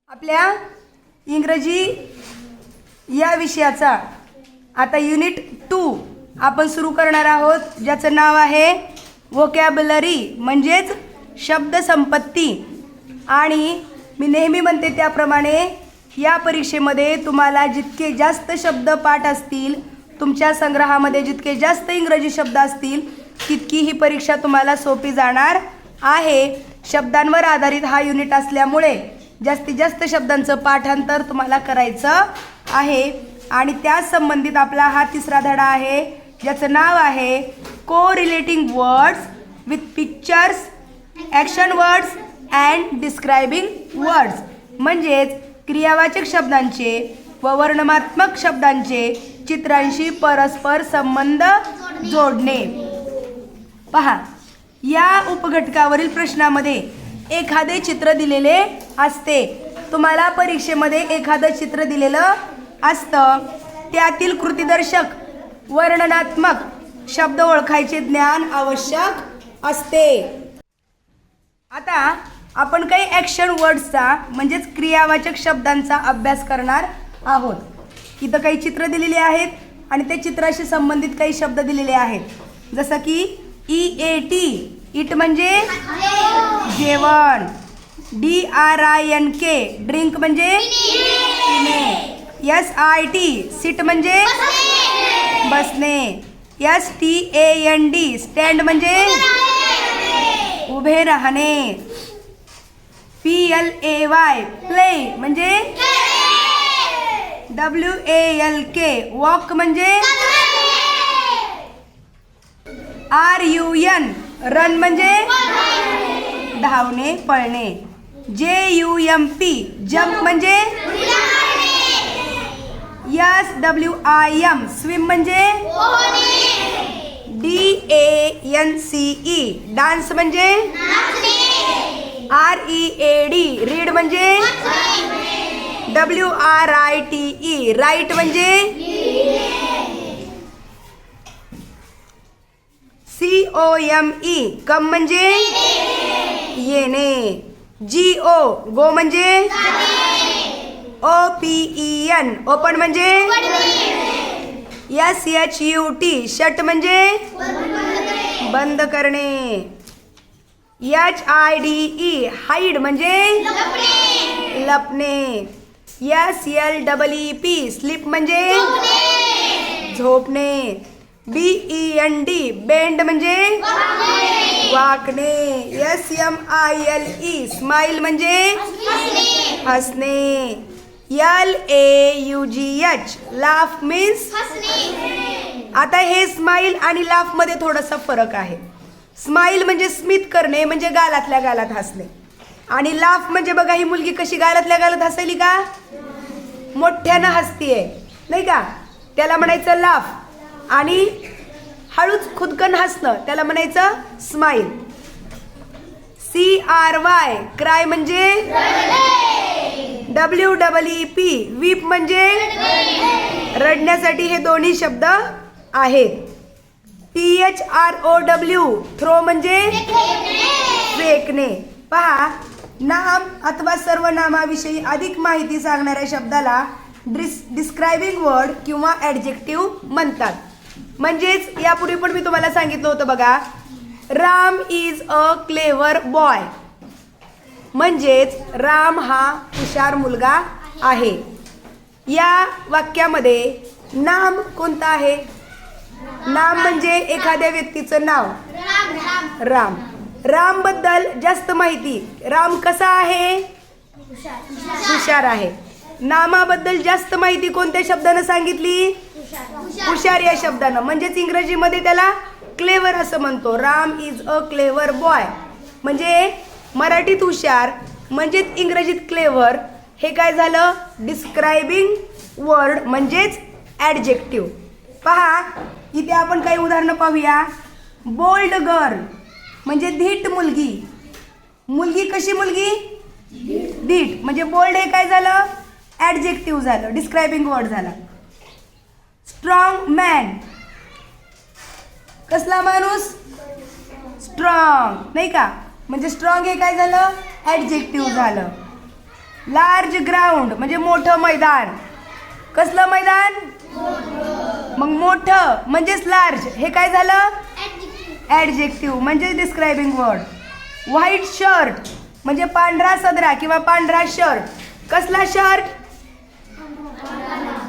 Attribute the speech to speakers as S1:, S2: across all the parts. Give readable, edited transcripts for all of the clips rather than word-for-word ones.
S1: आपल्या इंग्रजी या विषयाचा आता युनिट 2 आपण सुरू करणार आहोत, ज्याचं नाव आहे व्होकॅब्युलरी म्हणजेच शब्दसंपत्ती। आणि मी नेहमी म्हणते त्याप्रमाणे या परीक्षेमध्ये तुम्हाला जितके जास्त शब्द पाठ असतील, तुमच्या संग्रहामध्ये जितके जास्त इंग्रजी शब्द असतील, तितकी ही परीक्षा तुम्हाला सोपी जाणार आहे। शब्दांवर आधारित हा युनिट असल्यामुळे जास्तीत जास्त शब्दांचं पाठांतर तुम्हाला करायचं आहे। आणि त्या संबंधित आपला हा तिसरा धडा आहे, ज्याचं नाव आहे correlating words with pictures, action words and describing words, म्हणजेच क्रियावाचक शब्दांचे व वर्णनात्मक शब्दांचे चित्रांशी परस्पर संबंध जोडणे। पहा, या उपघटकावरील प्रश्नामध्ये एखादे चित्र दिलेले असते। तुम्हाला परीक्षेमध्ये एखादं चित्र दिलेलं असतं, त्यातील कृतीदर्शक वर्णनात्मक शब्द ओळखायचे ज्ञान आवश्यक असते। आता आपण काही ॲक्शन वर्ड्सचा म्हणजेच क्रियावाचक शब्दांचा अभ्यास करणार आहोत। इथं काही चित्र दिलेली आहेत आणि त्या चित्राशी संबंधित काही शब्द दिलेले आहेत, जसं की EAT इट म्हणजे जेवण, DRINK ड्रिंक म्हणजे पिणे, SIT सिट म्हणजे बसणे, STAND स्टँड म्हणजे उभे राहणे, PLAY प्ले म्हणजे WALK वॉक म्हणजे RUN रन म्हणजे धावणे पळणे, JUMP जंप म्हणजे SWIM स्विम म्हणजे DANCE डान्स म्हणजे READ रीड म्हणजे WRITE राईट म्हणजे COME कम म्हणजे येणे, GO गो म्हणजे OPEN ओपन म्हणजे SHUT शट म्हणजे बंद करणे, HIDE हाईड म्हणजे लपणे, SLEEP स्लीप म्हणजे झोपणे, BEND बेंड म्हणजे वाकणे, SMILE स्माइल म्हणजे हसणे, LAUGH लाफ मीन्स आता हे स्माइल आणि लाफ मध्ये थोडासा फरक आहे। स्माइल म्हणजे स्मित करणे म्हणजे गालातल्या गालात हसणे, आणि लाफ म्हणजे बघा ही मुलगी कशी गालातल्या गालात हसली का, मोठ्यानं हसतीये नाही का, त्याला म्हणायचं लाफ, आणि हळूच खुदकन हसणं त्याला म्हणायचं स्माइल। CRY क्राय म्हणजे WEEP वीप म्हणजे रडण्यासाठी हे दोन्ही शब्द आहेत। THROW थ्रो म्हणजे फेकणे। पहा, नाम अथवा सर्वनामाविषयी अधिक माहिती सांगणाऱ्या शब्दाला डिस्क्रायबिंग वर्ड किंवा ॲडजेक्टिव्ह म्हणतात। म्हणजेच यापूर्वी पण मी तुम्हाला सांगितलं होतं बघा, Ram is a clever boy म्हणजेच राम हा हुशार मुलगा आहे। या वाक्यामध्ये नाम कोणतं आहे? नाम म्हणजे एखाद्या व्यक्तीचं नाव, राम। राम बद्दल जास्त माहिती, राम कसा आहे? हुशार आहे। नामाबद्दल जास्त माहिती कोणत्या शब्दानं सांगितली? हुशार या शब्दानं, म्हणजेच इंग्रजीमध्ये त्याला क्लेवर असं म्हणतो। Ram is a clever boy म्हणजे मराठीत हुशार, म्हणजेच इंग्रजीत क्लेवर, हे काय झालं? डिस्क्रायबिंग वर्ड म्हणजेच ॲडजेक्टिव्ह। पहा, इथे आपण काही उदाहरणं पाहूया। बोल्ड गर्ल म्हणजे धीट मुलगी, मुलगी कशी मुलगी? धीट म्हणजे बोल्ड हे काय झालं? ॲडजेक्टिव्ह झालं, डिस्क्रायबिंग वर्ड झाला। स्ट्रॉंग मॅन कसला माणूस? स्ट्रॉंग नाही का, म्हणजे स्ट्रॉंग हे काय झालं? ॲडजेक्टिव्ह झालं। लार्ज ग्राउंड म्हणजे मोठं मैदान. कसलं मैदान? मग मोठं म्हणजेच लार्ज. हे काय झालं? ॲडजेक्टिव्ह म्हणजे डिस्क्रायबिंग वर्ड. व्हाईट शर्ट म्हणजे पांढरा सदरा किंवा पांढरा शर्ट. कसला शर्ट?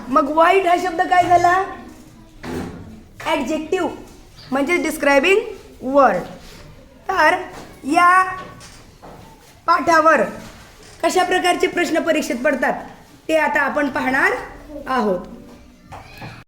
S1: मग व्हाईट हा शब्द काय झाला? ॲडजेक्टिव्ह म्हणजे डिस्क्रायबिंग वर्ड. तर या पाठावर कशा प्रकारचे प्रश्न परीक्षेत पडतात ते आता आपण पाहणार आहोत.